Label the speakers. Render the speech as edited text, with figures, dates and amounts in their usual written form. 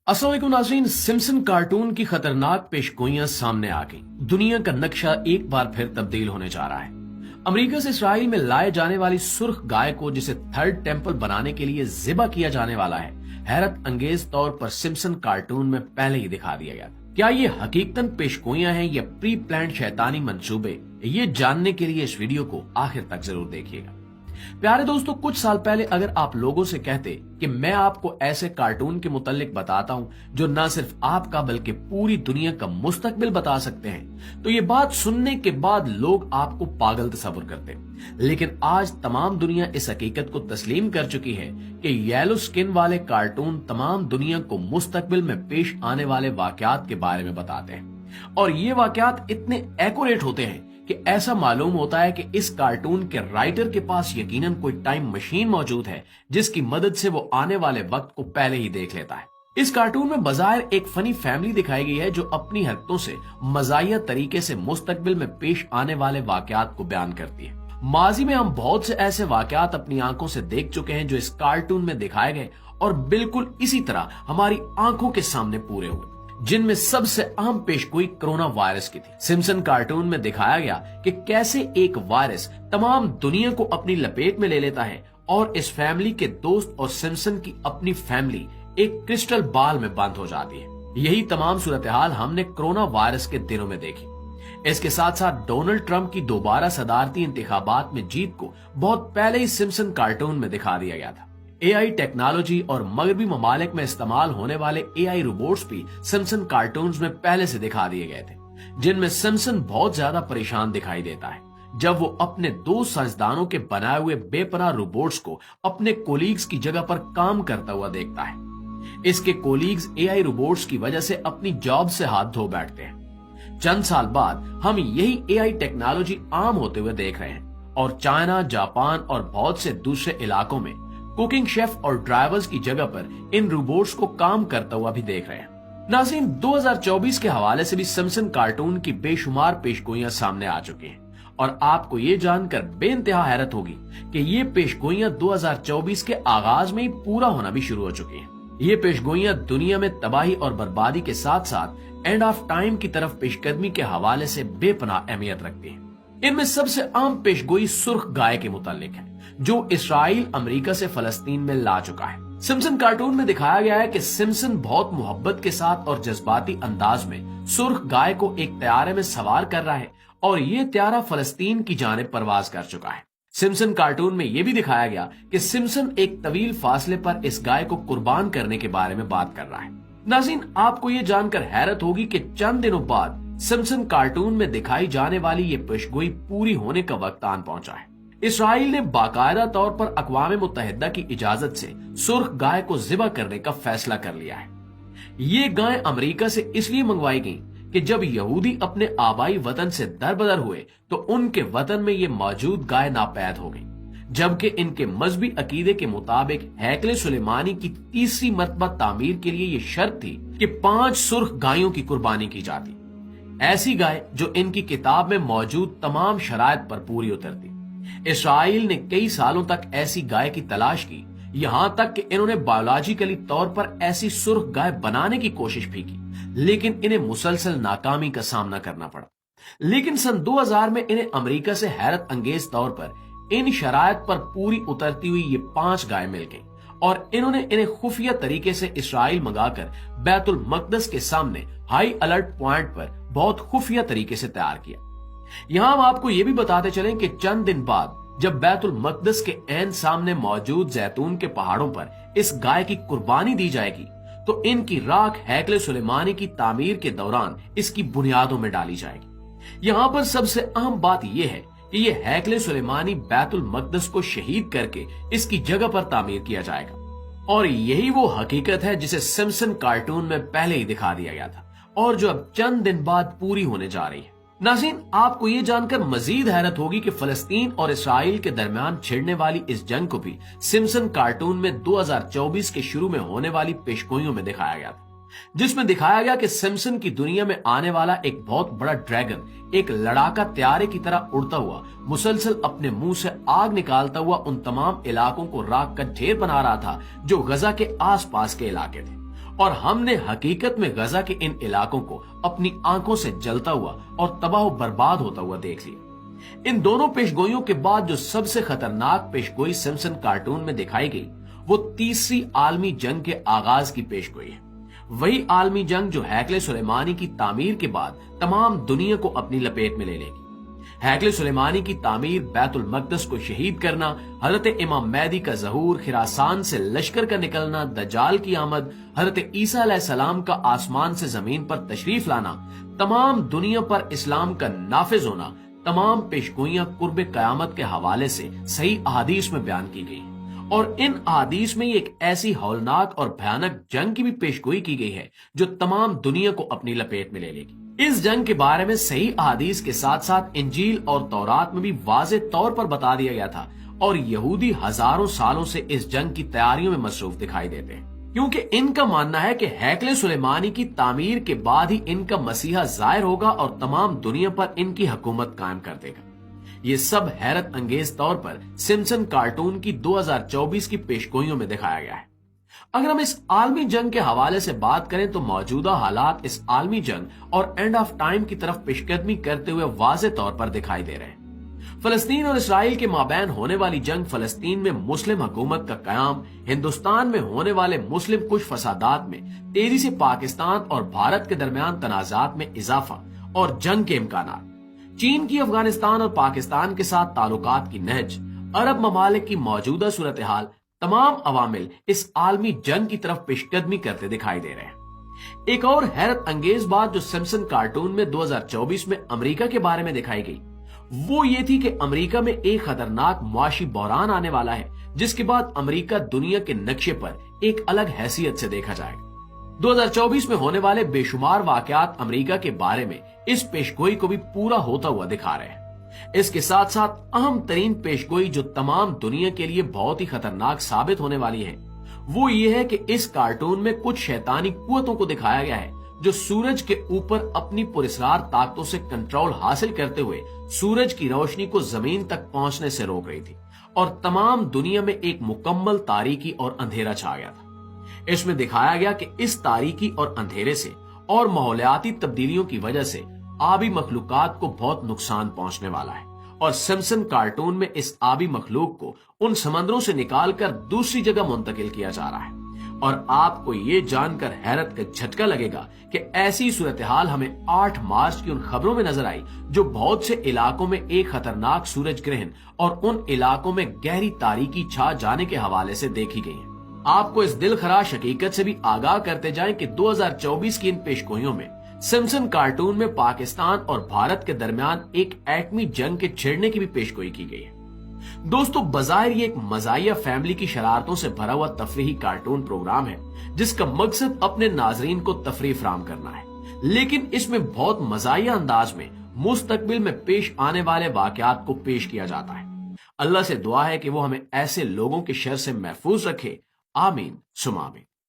Speaker 1: अस्सलाम वालेकुम नाज़रीन, सिम्पसन कार्टून की खतरनाक पेशगोइयां सामने आ गई। दुनिया का नक्शा एक बार फिर तब्दील होने जा रहा है। अमेरिका से इसराइल में लाए जाने वाली सुर्ख गाय को जिसे थर्ड टेम्पल बनाने के लिए ज़िबा किया जाने वाला है, हैरत अंगेज तौर पर सिम्पसन कार्टून में पहले ही दिखा दिया गया था। क्या ये हकीकतन पेशगोइयां हैं या प्री प्लान्ड शैतानी मंसूबे? ये जानने के लिए इस वीडियो को आखिर तक जरूर देखिएगा। प्यारे दोस्तों, कुछ साल पहले अगर आप लोगों से कहते कि मैं आपको ऐसे कार्टून के मुतालिक बताता हूं जो न सिर्फ आपका बल्कि पूरी दुनिया का मुस्तकबिल बता सकते हैं, तो ये बात सुनने के बाद लोग आपको पागल तस्वुर करते। लेकिन आज तमाम दुनिया इस हकीकत को तस्लीम कर चुकी है कि येलो स्किन वाले कार्टून तमाम दुनिया को मुस्तकबिल में पेश आने वाले वाकयात के बारे में बताते हैं, और ये वाकयात इतने एक्यूरेट होते हैं कि ऐसा मालूम होता है कि इस कार्टून के राइटर के पास यकीनन कोई टाइम मशीन मौजूद है जिसकी मदद से वो आने वाले वक्त को पहले ही देख लेता है। इस कार्टून में बज़ाहिर एक फनी फैमिली दिखाई गई है जो अपनी हरकतों से मज़ाहिया तरीके से मुस्तकबिल में पेश आने वाले वाकयात को बयान करती है। माजी में हम बहुत से ऐसे वाकयात अपनी आंखों से देख चुके हैं जो इस कार्टून में दिखाए गए और बिल्कुल इसी तरह हमारी आंखों के सामने पूरे हुए, जिनमें सबसे अहम पेशगोई कोरोना वायरस की थी। सिम्पसन कार्टून में दिखाया गया कि कैसे एक वायरस तमाम दुनिया को अपनी लपेट में ले लेता है और इस फैमिली के दोस्त और सिम्पसन की अपनी फैमिली एक क्रिस्टल बॉल में बंद हो जाती है। यही तमाम सूरत हाल हमने कोरोना वायरस के दिनों में देखी। इसके साथ साथ डोनाल्ड ट्रंप की दोबारा सदारती इंतखाबात में जीत को बहुत पहले ही सिम्पसन कार्टून में दिखा दिया गया था। एआई टेक्नोलॉजी और मगरबी ममालिक में इस्तेमाल होने वाले एआई रोबोट्स भी सिम्पसन कार्टून्स में पहले से दिखा दिए गए थे, जिनमें सिम्पसन बहुत ज्यादा परेशान दिखाई देता है जब वो अपने दो साइंसदानों के बनाए हुए बेपनाह रोबोट्स को अपने कोलीग्स की जगह पर काम करता हुआ देखता है। इसके कोलीग्स एआई रोबोट्स की वजह से अपनी जॉब से हाथ धो बैठते हैं। चंद साल बाद हम यही एआई टेक्नोलॉजी आम होते हुए देख रहे हैं और चाइना, जापान और बहुत से दूसरे इलाकों में कुकिंग शेफ और ड्राइवर्स की जगह पर इन रोबोट्स को काम करता हुआ भी देख रहे हैं। नाज़रीन, 2024 के हवाले से भी सिम्पसन कार्टून की बेशुमार पेशगोइयां सामने आ चुकी हैं और आपको ये जानकर बेइंतहा हैरत होगी कि ये पेशगोइयां 2024 के आगाज में ही पूरा होना भी शुरू हो चुकी हैं। ये पेशगोइयां दुनिया में तबाही और बर्बादी के साथ साथ एंड ऑफ टाइम की तरफ पेशकदमी के हवाले से बेपनाह अहमियत रखती है। इनमें सबसे आम पेशगोई सुर्ख गाय के मुतालिक है जो इसराइल अमेरिका से फलस्तीन में ला चुका है। सिम्पसन कार्टून में दिखाया गया है कि सिम्पसन बहुत मोहब्बत के साथ और जज्बाती अंदाज में सुर्ख गाय को एक तैयारे में सवार कर रहा है और ये तैयारा फलस्तीन की जानिब परवाज कर चुका है। सिम्पसन कार्टून में यह भी दिखाया गया कि सिम्पसन एक तवील फासले पर इस गाय को कुर्बान करने के बारे में बात कर रहा है। नाज़रीन, आपको ये जानकर हैरत होगी कि चंद दिनों बाद सिम्पसन कार्टून में दिखाई जाने वाली ये पेशगोई पूरी होने का वक्त आन पहुंचा है। इसराइल ने बाकायदा तौर पर अक़वाम मुत्तहिदा की इजाजत से सुर्ख गाय को ज़िबा करने का फैसला कर लिया है। ये गाय अमेरिका से इसलिए मंगवाई गई कि जब यहूदी अपने आबाई वतन से दरबदर हुए तो उनके वतन में ये मौजूद गाय नापैद हो गई, जबकि इनके मजहबी अकीदे के मुताबिक हैकले सुलेमानी की तीसरी मरतबा तामीर के लिए ये शर्त थी कि 5 सुर्ख गायों की कुर्बानी की जाती, ऐसी गाय जो इनकी किताब में मौजूद तमाम शराइत पर पूरी उतरती। इसराइल ने कई सालों तक ऐसी गाय की तलाश की, यहां तक कि इन्होंने बायोलॉजिकली तौर पर ऐसी सुर्ख गाय बनाने की कोशिश भी की, लेकिन इन्हें मुसलसल नाकामी का सामना करना पड़ा। लेकिन सन 2000 में इन्हें अमेरिका से हैरत अंगेज तौर पर इन शराइत पर पूरी उतरती हुई ये 5 गाय मिल गई और इन्होंने इन्हें खुफिया तरीके से इसराइल मंगाकर बैतुल मकदस के सामने हाई अलर्ट पॉइंट पर बहुत खुफिया तरीके से तैयार किया। यहां हम आपको यह भी बताते चलें कि चंद दिन बाद जब बैतुल मकदस के ऐन सामने मौजूद जैतून के पहाड़ों पर इस गाय की कुर्बानी दी जाएगी तो इनकी राख हैकले सुलेमानी की तामीर के दौरान इसकी बुनियादों में डाली जाएगी। यहां पर सबसे अहम बात यह है कि ये हैकले सुलेमानी बैतुल मकदस को शहीद करके इसकी जगह पर तामीर किया जाएगा, और यही वो हकीकत है जिसे सिम्पसन कार्टून में पहले ही दिखा दिया गया था और जो अब चंद दिन बाद पूरी होने जा रही है। नाज़रीन, आपको ये जानकर मजीद हैरत होगी कि फलस्तीन और इसराइल के दरमियान छिड़ने वाली इस जंग को भी सिम्पसन कार्टून में 2024 के शुरू में होने वाली पेशगोइयों में दिखाया गया था, जिसमें दिखाया गया कि सिम्पसन की दुनिया में आने वाला एक बहुत बड़ा ड्रैगन एक लड़ाका त्यारे की तरह उड़ता हुआ मुसलसल अपने मुंह से आग निकालता हुआ उन तमाम इलाकों को राख का ढेर बना रहा था जो गजा के आसपास के इलाके थे, और हमने हकीकत में गजा के इन इलाकों को अपनी आंखों से जलता हुआ और तबाह बर्बाद होता हुआ देख लिया। इन दोनों पेशगोइयों के बाद जो सबसे खतरनाक पेशगोई सिम्पसन कार्टून में दिखाई गई वो तीसरी आलमी जंग के आगाज की पेशगोई है। वही आलमी जंग जो हैकले सुलेमानी की तामीर के बाद तमाम दुनिया को अपनी लपेट में ले लेगी। हैकले सुलेमानी की तामीर, बैतुल मकदस को शहीद करना, हजरत इमाम मेहदी का ज़हूर, खिरासान से लश्कर का निकलना, दज्जाल की आमद, हजरत ईसा अलैहिस्सलाम का आसमान से जमीन पर तशरीफ लाना, तमाम दुनिया पर इस्लाम का नाफिज होना, तमाम पेशगोइयां कुर्ब कयामत के हवाले से सही अहादीस में बयान की गई और इन अहादीस में एक ऐसी हौलनाक और भयानक जंग की भी पेशगोई की गई है जो तमाम दुनिया को अपनी लपेट में ले लेगी। इस जंग के बारे में सही अहादीस के साथ साथ इंजील और तौरात में भी वाज़े तौर पर बता दिया गया था और यहूदी हजारों सालों से इस जंग की तैयारियों में मसरूफ दिखाई देते हैं, क्योंकि इनका मानना है कि हैकले सुलेमानी की तामीर के बाद ही इनका मसीहा जाहिर होगा और तमाम दुनिया पर इनकी हुकूमत कायम कर देगा। ये सब हैरत अंगेज तौर पर सिम्पसन कार्टून की 2024 की पेशगोइयों में दिखाया गया है। अगर हम इस आलमी जंग के हवाले से बात करें तो मौजूदा हालात इस आलमी जंग और एंड ऑफ टाइम की तरफ पेशकदमी करते हुए वाज़े तौर पर दिखाई दे रहे हैं। फलस्तीन और इसराइल के माबैन होने वाली जंग, फलस्तीन में मुस्लिम हुकूमत का कयाम, हिंदुस्तान में होने वाले मुस्लिम कुछ फसादात में तेजी से पाकिस्तान और भारत के दरमियान तनाजात में इजाफा और जंग के इम्कानात, चीन की अफगानिस्तान और पाकिस्तान के साथ ताल्लुकात की नहज, अरब ममालिक की मौजूदा सूरत हाल, तमाम अवामिल इस आलमी जंग की तरफ पेशकदमी करते दिखाई दे रहे हैं। एक और हैरत अंगेज बात जो सिम्पसन कार्टून में 2024 में अमेरिका के बारे में दिखाई गई वो ये थी कि अमेरिका में एक खतरनाक मुआशी बहरान आने वाला है जिसके बाद अमेरिका दुनिया के नक्शे पर एक अलग हैसियत से देखा जाएगा। 2024 में होने वाले बेशुमार वाकयात अमेरिका के बारे में इस पेशगोई को भी पूरा होता हुआ दिखा रहे हैं। इसके साथ साथ अहम तरीन पेशगोई जो तमाम दुनिया के लिए बहुत ही खतरनाक साबित होने वाली है वो ये है कि इस कार्टून में कुछ शैतानी कुव्वतों को दिखाया गया है जो सूरज के ऊपर अपनी पुरस्कार ताकतों से कंट्रोल हासिल करते हुए सूरज की रोशनी को जमीन तक पहुंचने से रोक रही थी और तमाम दुनिया में एक मुकम्मल तारीकी और अंधेरा छा गया था। इसमें दिखाया गया कि इस तारीकी और अंधेरे से और माहौलियाती तब्दीलियों की वजह से आबी मखलूकात को बहुत नुकसान पहुंचने वाला है और सिम्पसन कार्टून में इस आबी मखलूक को उन समंदरों से निकालकर दूसरी जगह मुंतकिल किया जा रहा है। और आपको ये जानकर हैरत का झटका लगेगा कि ऐसी सूरत हाल हमें 8 मार्च की उन खबरों में नजर आई जो बहुत से इलाकों में एक खतरनाक सूरज ग्रहण और उन इलाकों में गहरी तारीकी छा जाने के हवाले से देखी गई है। आपको इस दिलखराश हकीकत से भी आगाह करते जाएं कि 2024 की इन पेशगोइयों में सिम्पसन कार्टून में पाकिस्तान और भारत के दरमियान एक एटमी जंग के छिड़ने की भी पेशगोई की गई है। दोस्तों, बजाहिर ये एक मजाहिया फैमिली की शरारतों से भरा हुआ तफरीही कार्टून प्रोग्राम है जिसका मकसद अपने नाजरीन को तफरीह फराहम करना है, लेकिन इसमें बहुत मजाहिया अंदाज में मुस्तकबिल में पेश आने वाले वाकयात को पेश किया जाता है। अल्लाह से दुआ है कि वो हमें ऐसे लोगों के शर से महफूज रखे। आमीन सुमा आमीन।